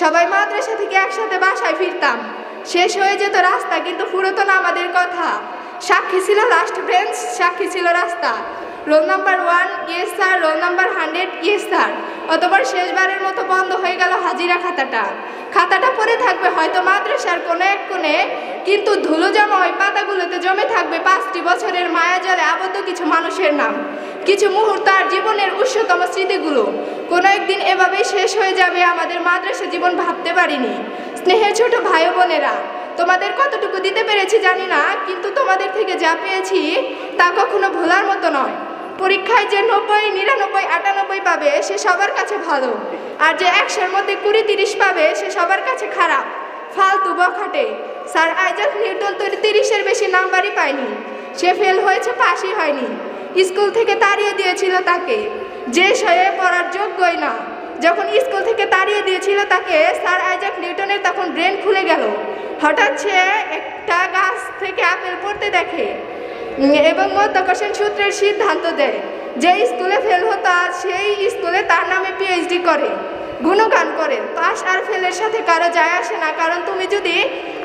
সবাই মাদ্রাসা থেকে একসাথে বাসায় ফিরতাম। শেষ হয়ে যেত রাস্তা, কিন্তু ফুরতো না আমাদের কথা। সাক্ষী ছিল লাস্ট বেঞ্চ, সাক্ষী ছিল রাস্তা। Roll number 1 yes sir, roll number 100 yes sir. অতবার শেষবারের মতো বন্ধ হয়ে গেল হাজিরা খাতাটা পড়ে থাকবে হয়তো মাদ্রাসার কোনো এক কোণে, কিন্তু ধুলো জমা ওই পাতাগুলোতে জমে থাকবে 5টি বছরের মায়াজালে আবদ্ধ কিছু মানুষের নাম, কিছু মুহূর্ত আর জীবনের উচ্চতম স্মৃতিগুলো। কোনো একদিন এভাবেই শেষ হয়ে যাবে আমাদের মাদ্রাসা জীবন, ভাবতে পারিনি। স্নেহের ছোট ভাই বোনেরা, তোমাদের কতটুকু দিতে পেরেছি জানি না, কিন্তু তোমাদের থেকে যা পেয়েছি তা কখনো ভোলার মতো নয়। পরীক্ষায় যে 90, 99, 98 পাবে সে সবার কাছে ভালো, আর যে 100-র মধ্যে 20-30 পাবে সে সবার কাছে খারাপ, ফালতু বখাটে। স্যার আইজাক নিউটন তো 30-এর বেশি নাম্বারই পায়নি। সে ফেল হয়েছে, পাশই হয়নি। স্কুল থেকে তাড়িয়ে দিয়েছিল তাকে, যে সে পড়ার যোগ্যই না। যখন স্কুল থেকে তাড়িয়ে দিয়েছিল তাকে, স্যার আইজাক নিউটনের তখন ব্রেন খুলে গেল। হঠাৎ সে একটা গাছ থেকে আপেল পড়তে দেখে এবং মাধ্যাকর্ষণ সূত্রের সিদ্ধান্ত দেয়। যে স্কুলে ফেল হতো আজ সেই স্কুলে তার নামে পিএইচডি করে, গুণগান করে। পাস আর ফেলের সাথে কারো যায় আসে না, কারণ তুমি যদি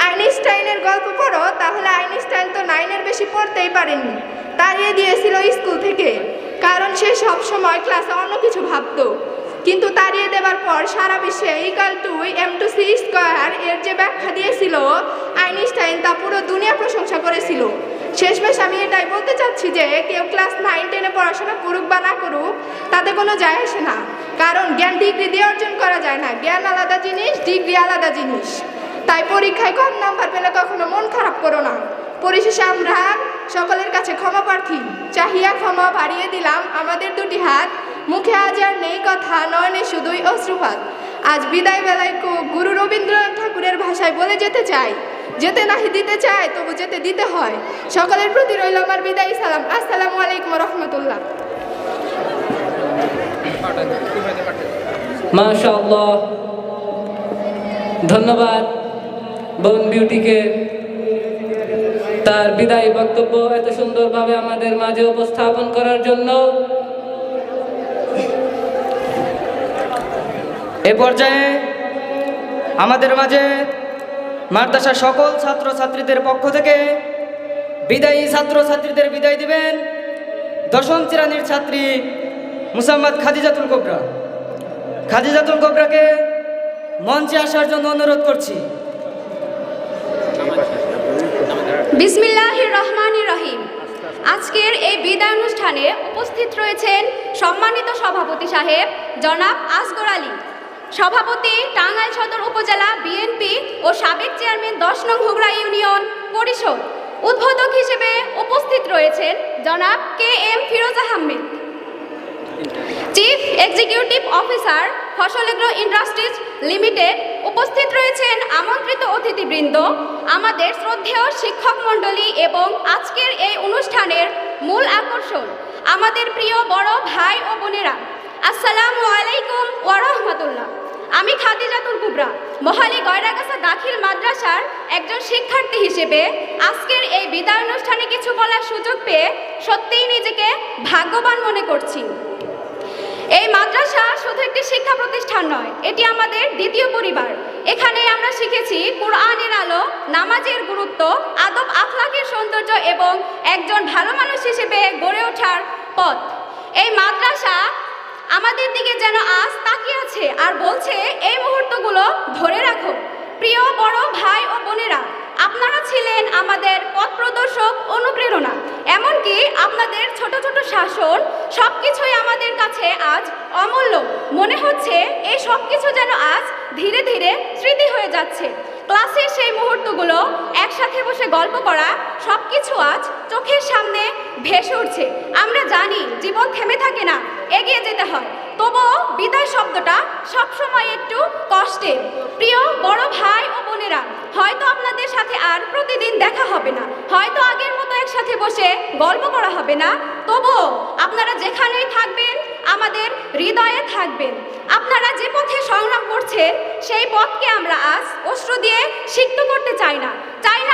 আইনস্টাইনের গল্প পড়ো তাহলে আইনস্টাইন তো 9-এর বেশি পড়তেই পারেনি। তাড়িয়ে দিয়েছিল স্কুল থেকে, কারণ সে সবসময় ক্লাসে অন্য কিছু ভাবতো। কিন্তু তাড়িয়ে দেওয়ার পর সারা বিশ্বে =m²c² এর যে ব্যাখ্যা দিয়েছিল আইনস্টাইন, তা পুরো দুনিয়া প্রশংসা করেছিল। শেষমেশ আমি এটাই বলতে চাচ্ছি যে কেউ ক্লাস 9-10-এ পড়াশোনা করুক বা না করুক তাতে কোনো যায় আসে না, কারণ জ্ঞান ডিগ্রি দিয়ে অর্জন করা যায় না। জ্ঞান আলাদা জিনিস, ডিগ্রি আলাদা জিনিস। তাই পরীক্ষায় কম নাম্বার পেলে কখনো মন খারাপ করো না। পরিশেষে আমরা সকলের কাছে ক্ষমা প্রার্থী। চাহিয়া ক্ষমা বাড়িয়ে দিলাম আমাদের 2টি হাত, মুখে আজ আর নেই কথা, নয়নে শুধুই অশ্রুপাত। আজ বিদায় বেলায় গুরু রবীন্দ্রনাথ ঠাকুরের ভাষায় বলে যেতে চাই, যেতে নাহি দিতে চায় তবু যেতে দিতে হয়। সকলের প্রতি রইল আমার বিদায়ী সালাম। আসসালামু আলাইকুম রহমতুল্লাহ। মাশাআল্লাহ, ধন্যবাদ বোন বিউটিকে তার বিদায়ী বক্তব্য এত সুন্দরভাবে আমাদের মাঝে উপস্থাপন করার জন্য। এ পর্যায়ে আমাদের মাঝে মাদ্রাসার সকল ছাত্রছাত্রীদের পক্ষ থেকে বিদায়ী ছাত্রছাত্রীদের বিদায় দিবেন 10ম শ্রেণীর ছাত্রী মুসাম্মাদ খাদিজাতুল কোবরা। খাদিজাতুল কোবরাকে মঞ্চে আসার জন্য অনুরোধ করছি। বিসমিল্লাহির রহমানির রহিম। আজকের এই বিদায় অনুষ্ঠানে উপস্থিত রয়েছেন সম্মানিত সভাপতি সাহেব জনাব আসগর আলী, সভাপতি টাঙ্গাইল সদর উপজেলা বিএনপি ও সাবেক চেয়ারম্যান 10 নং হুগরা ইউনিয়ন পরিষদ। উদ্বোধক হিসেবে উপস্থিত রয়েছেন জনাব KM Firoz Ahmed, chief executive officer ফসল এগ্রো ইন্ডাস্ট্রিজ লিমিটেড। উপস্থিত রয়েছেন আমন্ত্রিত অতিথিবৃন্দ, আমাদের শ্রদ্ধেয় শিক্ষক মণ্ডলী এবং আজকের এই অনুষ্ঠানের মূল আকর্ষণ আমাদের প্রিয় বড় ভাই ও বোনেরা। আসসালামু আলাইকুম ওয়া রাহমাতুল্লাহ। আমি খাদিজাতুল কুবরা মহালী গয়রাগাছা দাখিল মাদ্রাসার একজন শিক্ষার্থী হিসেবে আজকের এই বিদায় অনুষ্ঠানে কিছু বলার সুযোগ পেয়ে সত্যিই নিজেকে ভাগ্যবান মনে করছি। এই মাদ্রাসা শুধু একটি শিক্ষা প্রতিষ্ঠান নয়, এটি আমাদের দ্বিতীয় পরিবার। এখানে আমরা শিখেছি কোরআনের আলো, নামাজের গুরুত্ব, আদব আখলাকের সৌন্দর্য এবং একজন ভালো মানুষ হিসেবে গড়ে ওঠার পথ। এই মাদ্রাসা আমাদের দিকে যেন আজ তাকিয়ে আছে আর বলছে এই মুহূর্তগুলো ধরে রাখো। প্রিয় বড় ভাই ও বোনেরা, আপনারা ছিলেন আমাদের পথ প্রদর্শক, অনুপ্রেরণা, এমনকি আপনাদের ছোট ছোট শাসন সবকিছুই আমাদের কাছে আজ অমূল্য। মনে হচ্ছে এই সব কিছু যেন আজ ধীরে ধীরে স্মৃতি হয়ে যাচ্ছে। ক্লাসের সেই মুহূর্তগুলো, একসাথে বসে গল্প করা, সব কিছু আজ চোখের সামনে ভেসে উঠছে। আমরা জানি জীবন থেমে থাকে না, এগিয়ে যেতে হয়, তবুও বিদায় শব্দটা সবসময় একটু কষ্টের। প্রিয় বড় ভাই ও বোনেরা, হয়তো আপনাদের সাথে আর প্রতিদিন দেখা হবে না, হয়তো আগের মতো একসাথে বসে গল্প করা হবে না, তবুও আপনারা যেখানেই থাকবেন আমাদের হৃদয়ে থাকবেন। আপনারা যে পথে সংগ্রাম করছেন সেই পথকে আমরা আজ অশ্রু দিয়ে সিক্ত করতে চাই না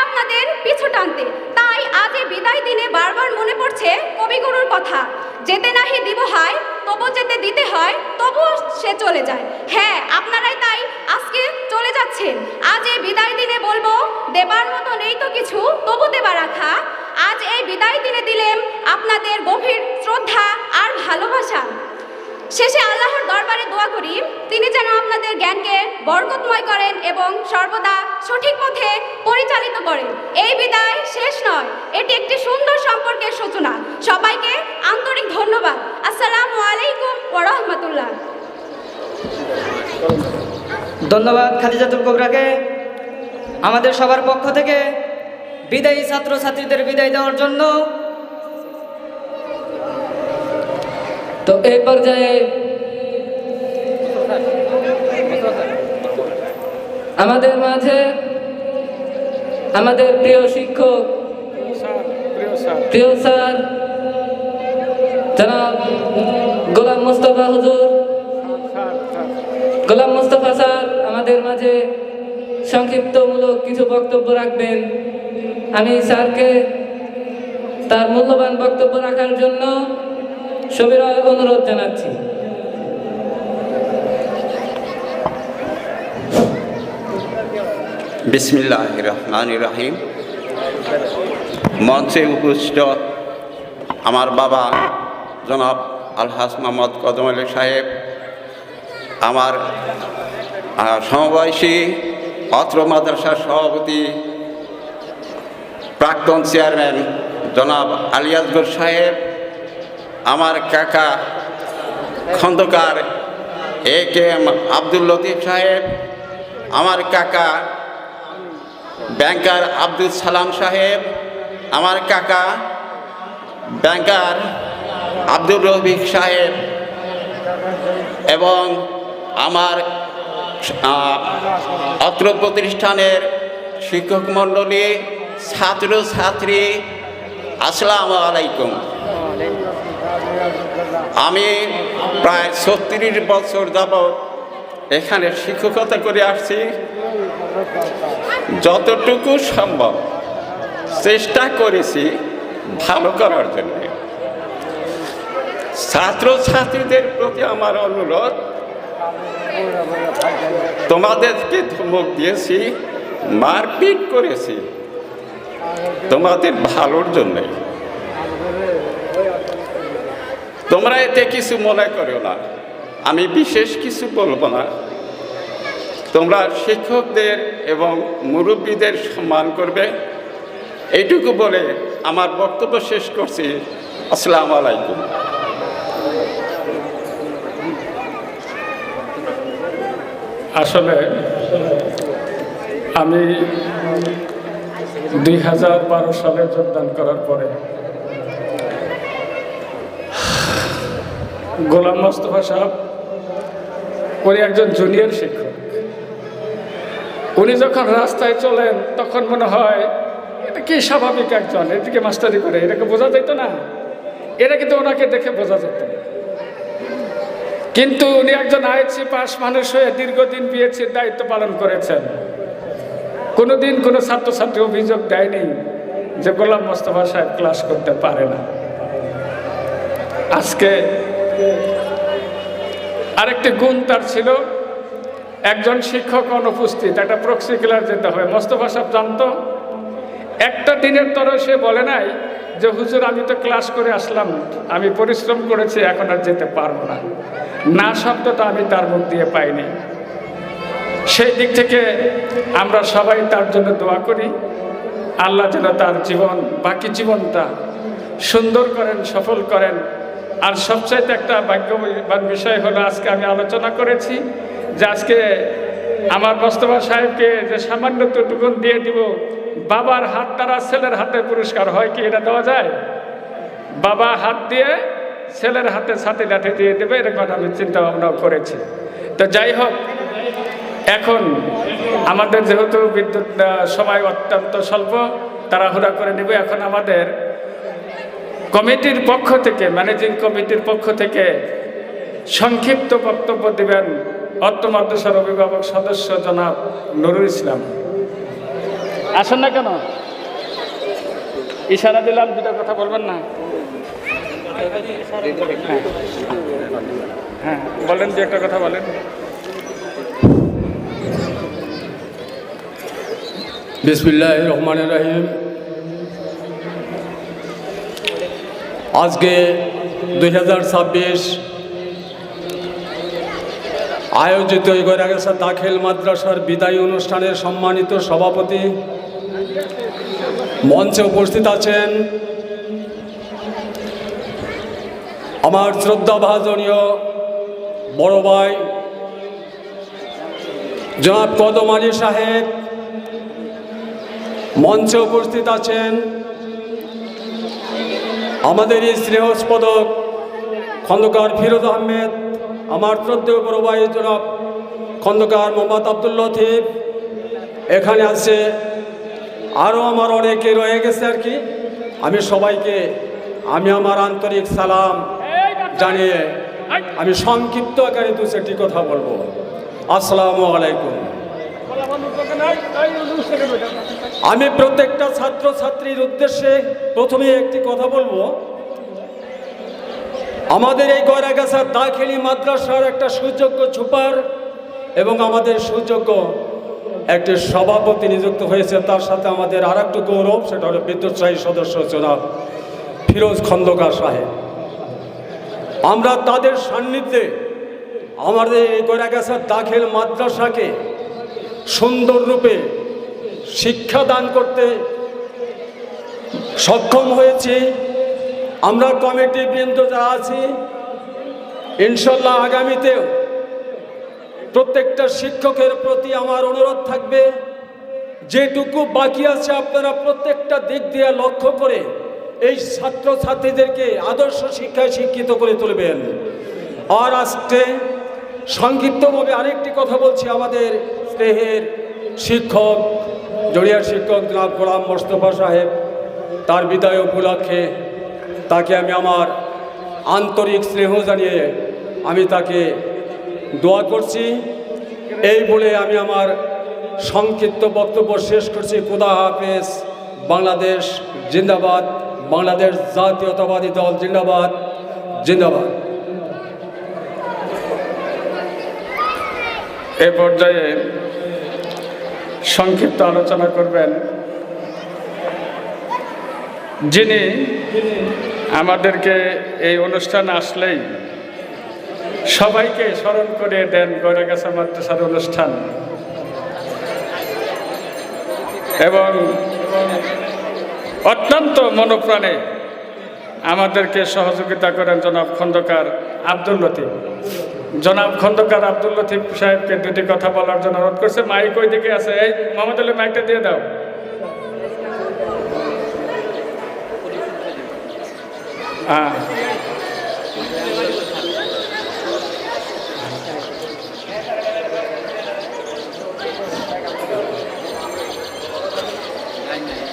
আপনাদের পিছু টানতে। তাই আজ এই বিদায় দিনে বারবার মনে পড়ছে কবিগুরুর কথা, যেতে নাহি দিব হায় তবু যেতে দিতে হয়, তবুও সে চলে যায়। হ্যাঁ, আপনারাই তাই আজকে দেবার মতো নেই তো কিছু, তবু দেবা রাখা। আজ এই বিদায় দিনে দিলেম আপনাদের গভীর শ্রদ্ধা আর ভালোবাসা। শেষে আল্লাহর দরবারে দোয়া করি, তিনি যেন আপনাদের জ্ঞানকে বরকতময় করেন এবং সর্বদা সঠিক পথে পরিচালিত করেন। এই বিদায় শেষ নয়, এটি একটি সুন্দর সম্পর্কের সূচনা। সবাইকে আন্তরিক ধন্যবাদ। আসসালামু আলাইকুম ওয়া রাহমাতুল্লাহ। ধন্যবাদ খাদিজাতুল কুবরাকে আমাদের সবার পক্ষ থেকে বিদায়ী ছাত্রছাত্রীদের বিদায় দেওয়ার জন্য। তো এই পর্যায়ে আমাদের মাঝে আমাদের প্রিয় শিক্ষক, প্রিয় স্যার জনাব গোলাম মোস্তফা হুজুর, গোলাম মোস্তফা স্যার আমাদের মাঝে সংক্ষিপ্তমূলক কিছু বক্তব্য রাখবেন। আমি স্যারকে তার মূল্যবান বক্তব্য রাখার জন্য সবিনয় অনুরোধ জানাচ্ছি। বিসমিল্লাহির রহমানির রহিম। মঞ্চে উপস্থিত আমার বাবা জনাব আলহাজ মোহাম্মদ কদম আলী সাহেব, আমার সমবয়সী অত্র মাদ্রাসার সভাপতি প্রাক্তন চেয়ারম্যান জনাব আলী আসগর সাহেব, আমার কাকা খন্দকার AKM আব্দুল লতিফ সাহেব, আমার কাকা ব্যাংকার আব্দুল সালাম সাহেব, আমার কাকা ব্যাংকার আব্দুর রফিক সাহেব এবং আমার অত্র প্রতিষ্ঠানের শিক্ষক মণ্ডলী, ছাত্রছাত্রী, আসসালামু আলাইকুম। আমি প্রায় 36 বছর যাবৎ এখানে শিক্ষকতা করে আসছি। যতটুকু সম্ভব চেষ্টা করেছি ভালো করার জন্য। ছাত্রছাত্রীদের প্রতি আমার অনুরোধ, তোমাদেরকে ধমক দিয়েছি, মারপিট করেছি তোমাদের ভালোর জন্যই। তোমরা এতে কিছু মনে করো না, আমি বিশেষ কিছু বলবো না। তোমরা শিক্ষকদের এবং মুরব্বীদের সম্মান করবে, এইটুকু বলে আমার বক্তব্য শেষ করছি। আসসালামু আলাইকুম। আসলে আমি 2012 সালে যোগদান করার পরে গোলাম মোস্তফা সাহেব উনি একজন জুনিয়র শিক্ষক। উনি যখন রাস্তায় চলেন তখন মনে হয় এটা কি স্বাভাবিক একজন, এদিকে মাস্টারি করে, এটাকে বোঝা যেত না, এটা কিন্তু ওনাকে দেখে বোঝা যেত। কিন্তু উনি একজন আইএসসি পাস মানুষ হয়ে দীর্ঘদিন বিএসসির দায়িত্ব পালন করেছেন। কোনোদিন কোনো ছাত্রছাত্রী অভিযোগ দেয়নি যে গোলাম মোস্তফা সাহেব ক্লাস করতে পারে না। আজকে আরেকটি গুণ তার ছিল, একজন শিক্ষক অনুপস্থিত, একটা প্রক্সি ক্লাস যেতে হবে। মোস্তফা সাহেব জানতো, একটা দিনের তরে সে বলে নাই যে হুজুর আমি তো ক্লাস করে আসলাম, আমি পরিশ্রম করেছি, এখন আর যেতে পারবো না। না শব্দটা আমি তার মুখ দিয়ে পাইনি। সেই দিক থেকে আমরা সবাই তার জন্য দোয়া করি, আল্লাহ যেন তার জীবন, বাকি জীবনটা সুন্দর করেন, সফল করেন। আর সবচাইতে একটা ভাগ্যবান বিষয় হলো আজকে আমি আলোচনা করেছি যে আজকে আমার মোস্তফা সাহেবকে যে সামান্য টুকুন দিয়ে দিব, বাবার হাত দ্বারা ছেলের হাতে পুরস্কার হয় কি, এটা দেওয়া যায়? বাবা হাত দিয়ে ছেলের হাতে ছাতি লাঠি দিয়ে দেবে, এরকম আমি চিন্তা ভাবনাও করেছি। তো যাই হোক, এখন আমাদের যেহেতু বিদ্যুৎ সময় অত্যন্ত স্বল্প, তাড়াহুড়া করে নেবে। এখন আমাদের কমিটির পক্ষ থেকে, ম্যানেজিং কমিটির পক্ষ থেকে সংক্ষিপ্ত বক্তব্য দেবেন অত্র মাদ্রাসার অভিভাবক সদস্য জনাব নুরুল ইসলাম। আসেন না কেন? ইশারা দিলাম, দুটো কথা বলবেন না? হ্যাঁ বলেন, যে একটা কথা বলেন। বিসমিল্লাহির রহমানির রহিম। আজকে 2026 আয়োজিত গয়রাগাছা দাখিল মাদ্রাসার বিদায়ী অনুষ্ঠানের সম্মানিত সভাপতি, মঞ্চে উপস্থিত আছেন আমার শ্রদ্ধাভাজনীয় বড় ভাই জনাব কদম আলী সাহেব, মঞ্চে উপস্থিত আছেন আমাদের এই স্নেহস্পদ খন্দকার ফিরোজ আহমেদ, আমার শ্রদ্ধেয় বড় ভাই জনাব খন্দকার মোহাম্মদ আব্দুল লতিফ, এখানে আছে আরও আমার অনেকে রয়ে গেছে আর কি। আমি সবাইকে আমার আন্তরিক সালাম জানিয়ে আমি সংক্ষিপ্ত আকারে দু চারটি কথা বলবো। আসসালামু আলাইকুম। আমি প্রত্যেকটা ছাত্রছাত্রীর উদ্দেশ্যে প্রথমে একটি কথা বলবো। আমাদের এই গয়রাগাছা দাখিলি মাদ্রাসার একটা সুযোগ্য সুপার এবং আমাদের সুযোগ্য একটি সভাপতি নিযুক্ত হয়েছে। তার সাথে আমাদের আর একটু গৌরব, সেটা হলো বিদ্যুৎসাহী সদস্য জনাব ফিরোজ খন্দকার সাহেব। আমরা তাদের সান্নিধ্যে আমাদের এই গয়রাগাছা দাখিল মাদ্রাসাকে সুন্দররূপে শিক্ষাদান করতে সক্ষম হয়েছি। আমরা কমিটি বৃন্দ যারা আছি, ইনশাল্লাহ আগামীতেও প্রত্যেকটা শিক্ষকের প্রতি আমার অনুরোধ থাকবে, যেটুকু বাকি আছে আপনারা প্রত্যেকটা দিক দিয়ে লক্ষ্য করে এই ছাত্রছাত্রীদেরকে আদর্শ শিক্ষায় শিক্ষিত করে তুলবেন। আর আজকে সংক্ষিপ্তভাবে আরেকটি কথা বলছি। আমাদের স্নেহের শিক্ষক, জড়িয়ার শিক্ষক জনাব গোলাম মোস্তফা সাহেব, তার বিদায় উপলক্ষে তাকে আমি আমার আন্তরিক স্নেহ জানিয়ে আমি তাকে দোয়া করছি। এই বলে আমি আমার সংক্ষিপ্ত বক্তব্য শেষ করছি। খুদা হাফেজ। বাংলাদেশ জিন্দাবাদ। বাংলাদেশ জাতীয়তাবাদী দল জিন্দাবাদ, জিন্দাবাদ। এ পর্যায়ে সংক্ষিপ্ত আলোচনা করবেন যিনি আমাদেরকে এই অনুষ্ঠান আসলেই সবাইকে স্মরণ করে দেন গয়রাগাছা মাদ্রাসার অনুষ্ঠান, এবং অত্যন্ত মনোপ্রাণে আমাদেরকে সহযোগিতা করেন জনাব খন্দকার আব্দুল লতিফ। জনাব খন্দকার আব্দুল লতিফ সাহেবকে দুটি কথা বলার জন্য অনুরোধ করছে। মাইক ওই দিকে আছে, এই মোহাম্মদ আলী মাইকটা দিয়ে দাও।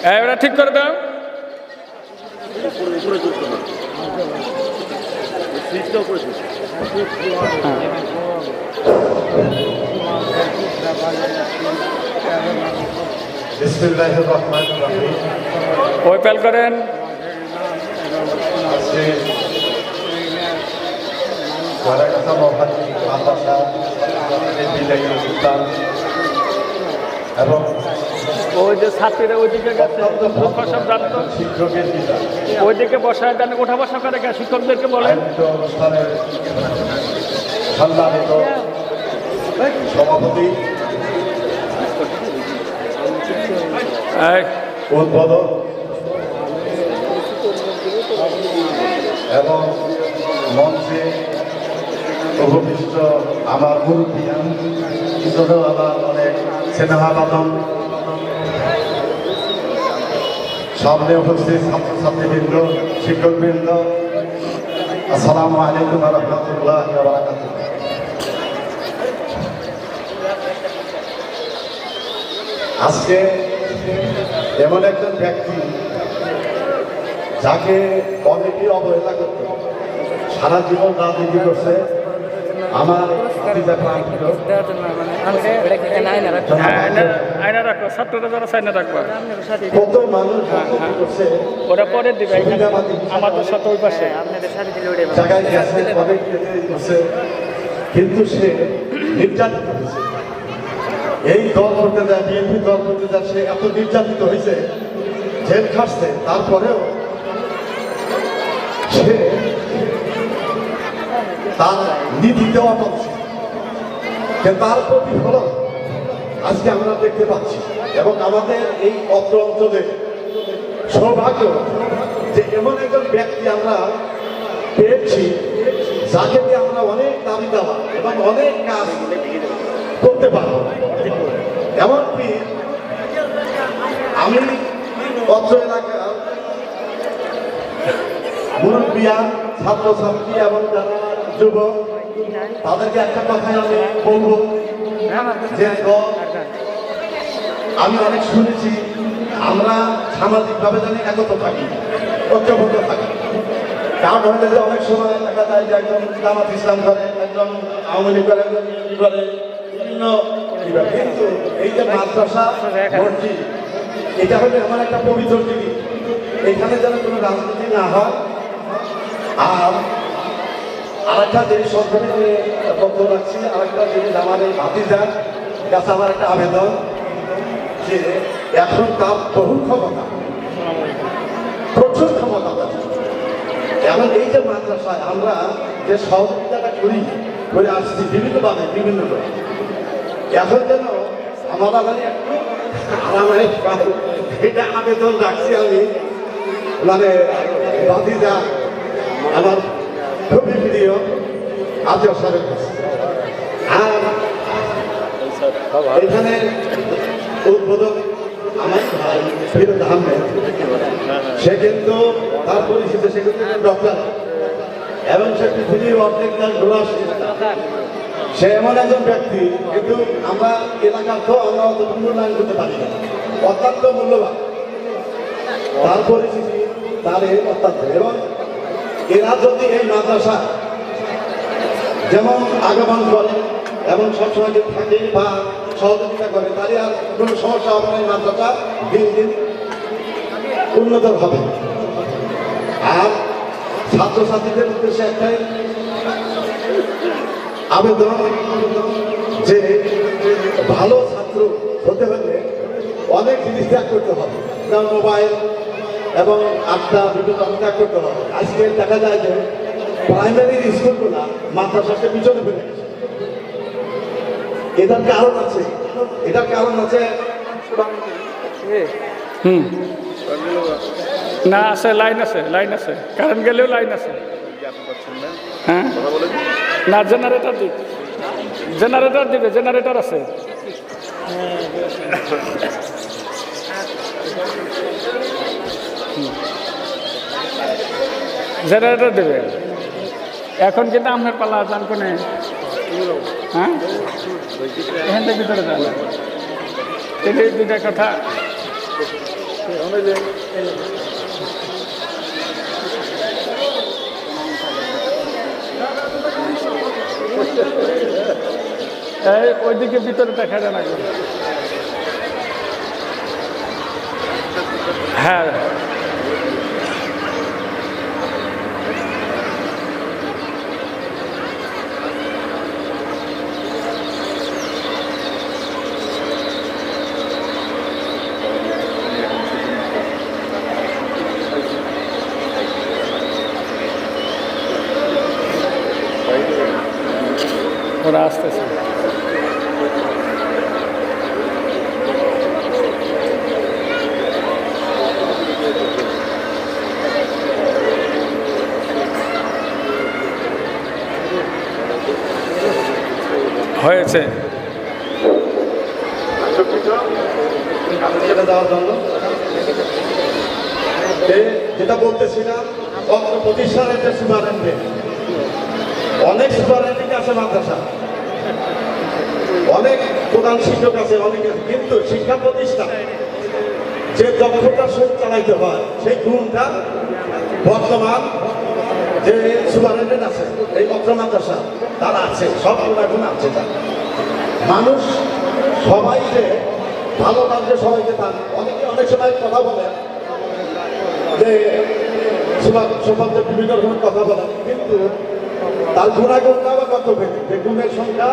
হ্যাঁ, এবার ঠিক করে দাও। বিসমিল্লাহির রহমানির রহিম। ওই পেল করেন। আজকে গয়রাগাছা মহাজি মাদ্রাসা বিদায়ী অনুষ্ঠান এবং ওই যে ছাত্রীরা ওইদিকে গেছে, সব জানতো, শিক্ষকের বিদায় ওইদিকে বসায় দেন, ওঠা বসা করে শিক্ষকদেরকে বলেন। অনুষ্ঠানের সম্মানিত সভাপতি, উদ্বোধক এবং মঞ্চে উপবিষ্ট আমার মুরব্বী, হিসেবেও আমার অনেক স্নেহাবাদন, সামনে উপস্থিত ছাত্রছাত্রীবৃন্দ, শিক্ষকবৃন্দ, আসসালামু আলাইকুম ওয়া রাহমাতুল্লাহি ওয়া বারাকাতুহু। আজকে এমন একজন ব্যক্তি যাকে অনেকেই অবহেলা করত, সারা জীবন রাজনীতি করছে, আমার আয়না রাখো, ছাত্ররা যারা চাইনা রাখবা, কত মানুষ ওরা পরে দিবে, আমাদের সাথে ওই পাশে জায়গায় গেছে, অনেক করছে, কিন্তু সে নির্যাতিত হয়েছে। এই দল করতে করতে যায়, বিএনপি দল করতে যায়, সে এত নির্যাতিত হয়েছে, জেল খাটছে, তারপরেও সে তার নীতিতে অটল ছিল। কিন্তু তার প্রতিফলন আজকে আমরা দেখতে পাচ্ছি। এবং আমাদের এই অত্র অঞ্চলে সৌভাগ্য যে এমন একজন ব্যক্তি আমরা পেয়েছি, যাকে দিয়ে আমরা অনেক দাবি দেওয়া এবং অনেক কাজ করতে পারবো। এমনকি আমি অত্র এলাকার মুরব্বিয়ান, ছাত্রছাত্রী এবং যারা যুবক, তাদেরকে একটা কথাই আমি বলবো যে আমি অনেক শুনেছি আমরা সামাজিকভাবে জানি একত্র থাকি, ঐক্যবদ্ধ থাকি। কারণ হলে যে অনেক সময় দেখা যায় যে একজন জামাত ইসলাম করে, একজন আওয়ামী লীগ করে, একজন ই করে, বিভিন্ন কিন্তু এই যে মাদ্রাসা মসজিদ, এটা হলে আমার একটা পবিত্র জিনিস। এখানে যেন কোনো রাজনীতি না হয়। আর আরেকটা জিনিস সরকারি বক্তব্য রাখছি, আরেকটা জিনিস আমার এই ভাতিজার কাছে আমার একটা আবেদন যে এখন তার বহু ক্ষমতা, প্রচুর ক্ষমতা আছে। এখন এই যে মাদ্রাসায় আমরা যে সহযোগিতাটা করে আসছি বিভিন্নভাবে বিভিন্ন লোক, এখন যেন আমরা মানে একটু এটা আবেদন রাখছি আমি, মানে ভাতিজা আমার খুবই প্রিয় আজও সাহেবের কাছে। আর এখানে উদ্বোধক আমার ভাই ফিরোজ আহমেদ, সে কিন্তু তার পরিচিত, সে কিন্তু ডক্টর এবং সে পৃথিবীর অর্ধেক তার ঘোরা। সে এমন একজন ব্যক্তি, কিন্তু আমরা এলাকার তো আমরা অত মূল্যায়ন করতে পারি না, অত্যন্ত মূল্যবান তার পরিচিতি, তার এই অত্যন্ত। এবং এরা যদি এই মাদ্রাসা যেমন আগমন করে এবং সবসময় যে থাকে বা সহযোগিতা করে, তারই আর কোনো সমস্যা হবে না। এই মাদ্রাসা দিন দিন উন্নত হবে। আর ছাত্রছাত্রীদের উদ্দেশ্যে একটাই আবেদন যে ভালো ছাত্র হতে হলে অনেক জিনিস ত্যাগ করতে হবে, যেমন মোবাইল এবং আড্ডা বিভিন্ন ত্যাগ করতে হবে। আজকে দেখা যায় যে প্রাইমারি স্কুলগুলা মাদ্রাসাকে পিছনে ফেলে গেছে। এটার কারণ আছে, না আছে, লাইন আছে, কারেন্ট গেলেও লাইন আছে। হ্যাঁ, না জেনারেটর দিবে, জেনারেটর আছে। জেনারেটর দেবে। এখন কিন্তু আপনার পালা যান কোনে? হ্যাঁ, এখান থেকে ভিতরে যান। এই দুইটা কথা এই ওইদিকে ভিতরে দেখা যায় না। হ্যাঁ, ওরা আসতেছে। হয়েছে দেওয়ার জন্য যেটা বলতেছিলাম, অত্র প্রতিষ্ঠানের যে সুপারিনটেন্ডেন্ট, অনেক সুপারিনটেন্ডেন্ট আছে মাদ্রাসা, অনেক প্রধান শিক্ষক আছে, অনেক, কিন্তু শিক্ষা প্রতিষ্ঠান যে দক্ষতার সহিত চালাইতে হয় সেই গুণটা বর্তমান যে সুপারিনটেন্ডেন্ট আছে এই অত্র মাদ্রাসা তার আছে, সব গুণ আছে। তার মানুষ সবাই যে ভালো কাজে সবাইকে তার অনেকে অনেক সময় কথা বলে যে সুপারদের বিভিন্ন রকমের কথা বলে, কিন্তু তার গুণাগুণটা আবার কত যে গুণের সংখ্যা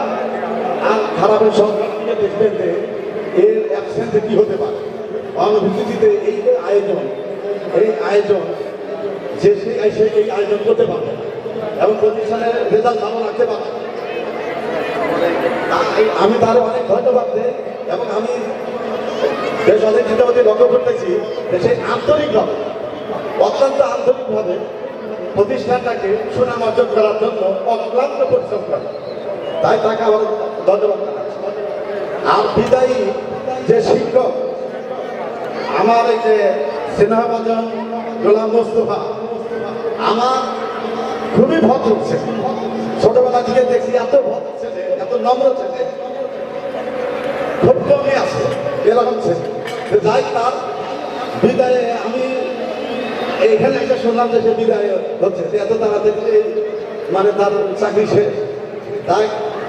আর খারাপের সংখ্যা দেখবেন যে এর অ্যাবসেন্সে কি হতে পারে অনুভূতিতে এই যে আয়োজন যে সে এই আয়োজন করতে পারবে এবং প্রতিষ্ঠানের রেজাল্ট ভালো রাখতে পারবে। আমি তার অনেক ধন্যবাদ দেই এবং আমি বেশ অনেক চিন্তাপতি লক্ষ্য করতেছি যে সেই আন্তরিকভাবে অত্যন্ত আন্তরিকভাবে প্রতিষ্ঠানটাকে সুনাম অর্জন করার জন্য অক্লান্ত পরিশ্রম করে, তাই তাকে আমার ধন্যবাদ জানাচ্ছি। আর বিদায়ী যে শিক্ষক আমার এই যে স্নেহভাজন গোলাম মোস্তফা, আমার খুবই ভদ্র ছেলে, ছোটবেলা থেকে দেখছি এত ভদ্র ছেলে, এত নম্র ছেলে, খুব কমই আছে এরকম ছেলে। যাই তার বিদায়ে আমি এইখানে একটা শুনলাম যে সে বিদায় হচ্ছে, এত তাড়াতাড়ি মানে তার চাকরি শেষ, তাই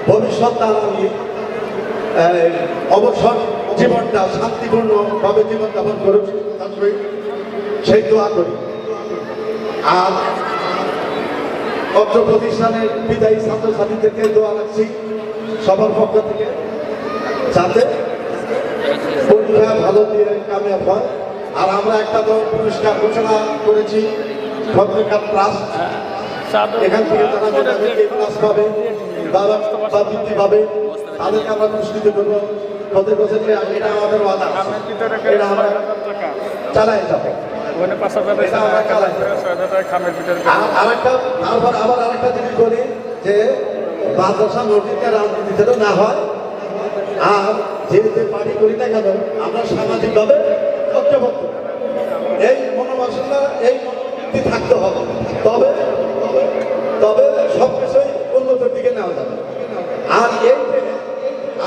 ভবিষ্যৎ তার আমি অবসর জীবনটা শান্তিপূর্ণভাবে জীবনযাপন করুক সেই দোয়া করি। আর অত্র প্রতিষ্ঠানের বিদায়ী ছাত্রছাত্রীদেরকে দোয়া রাখছি সবার পক্ষ থেকে, যাতে পরীক্ষা ভালো দিয়ে কামিয়াব হয়। আর আমরা একটা তো পুরস্কার ঘোষণা করেছি, ভদ্রকার ট্রাস্ট, এখান থেকে তারা মেধাবীকে প্লাস পাবে বা বৃত্তি পাবে, তাদেরকে আমরা পুরস্কৃত করবো প্রতি বছর। এটা আমাদের ওয়াদা, এটা আমরা চালাই যাবো। আরেকটা জিনিস বলি যে মাদ্রাসা মসজিদে রাজনীতি না হয়, আর যে পার্টি করি না কেন আমরা সামাজিকভাবে ঐক্যবদ্ধ, এই মনোবাসনা এই মনোবৃত্তি থাকতে হবে, তবে তবে সব কিছুই উন্নতির দিকে নেওয়া যাবে। আর এই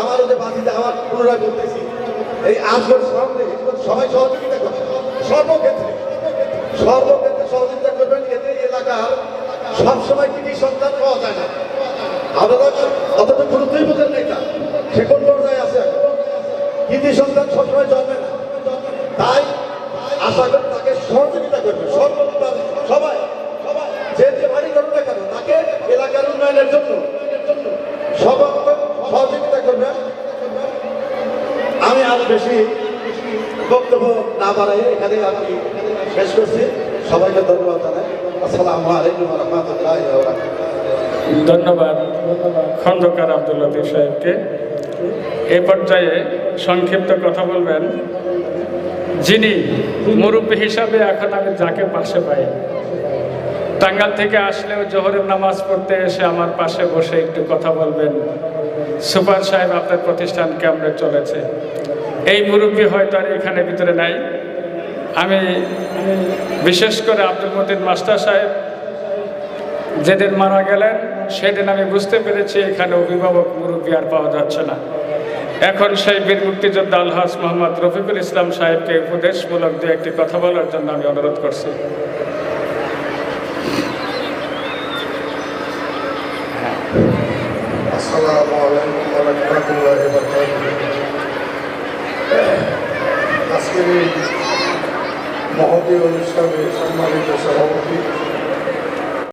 আমার যে বাতিতে আমার পুনরায় বলতেছি, এই আজকের সামনে সবাই সহযোগিতা করবে, সর্বক্ষেত্রে সহযোগিতা করবেন। এতে এলাকার সবসময় কৃতি সন্তান পাওয়া যায় না, আপনারা অতটা গুরুত্বই বোঝেন না, এটা সে কোন পর্যায়ে আছে, কৃতি সন্তান সবসময় জন্মে না, তাই আশা করি তাকে সহযোগিতা করবে সবাই, যে বাড়ি করবে না কেন তাকে এলাকার উন্নয়নের জন্য সহযোগিতা করবে। আমি আর বেশি বক্তব্য না বাড়াই এখানে আমি শেষ করছি। সবাইকে ধন্যবাদ জানাই। আসসালামু আলাইকুম ওয়া রাহমাতুল্লাহি ওয়া বারাকাতুহু। ধন্যবাদ খন্দকার আব্দুল লতিফ সাহেবকে। এ পর্যায়ে সংক্ষিপ্ত কথা বলবেন যিনি মুরব্বী হিসাবে এখন আমি যাকে পাশে পাই, টাঙ্গাইল থেকে আসলেও জোহরের নামাজ পড়তে এসে আমার পাশে বসে একটু কথা বলবেন, সুপার সাহেব আপনার প্রতিষ্ঠান কেমন চলেছে। এই মুরব্বী হয়তো আর এখানে ভিতরে নাই। আমি বিশেষ করে আব্দুল মতিন মাস্টার সাহেব যেদিন মারা গেলেন সেদিন আমি বুঝতে পেরেছি এখানে অভিভাবক মুরব্বী আর পাওয়া যাচ্ছে না। এখন সেই বীর মুক্তিযোদ্ধা আলহাজ মোহাম্মদ রফিকুল ইসলাম সাহেবকে উপদেশমূলক দু একটি কথা বলার জন্য আমি অনুরোধ করছি। আসসালামু আলাইকুম ওয়া রাহমাতুল্লাহি ওয়া বারাকাতুহু। আজকের এই মহতী অনুষ্ঠানে সম্মানিত সভাপতি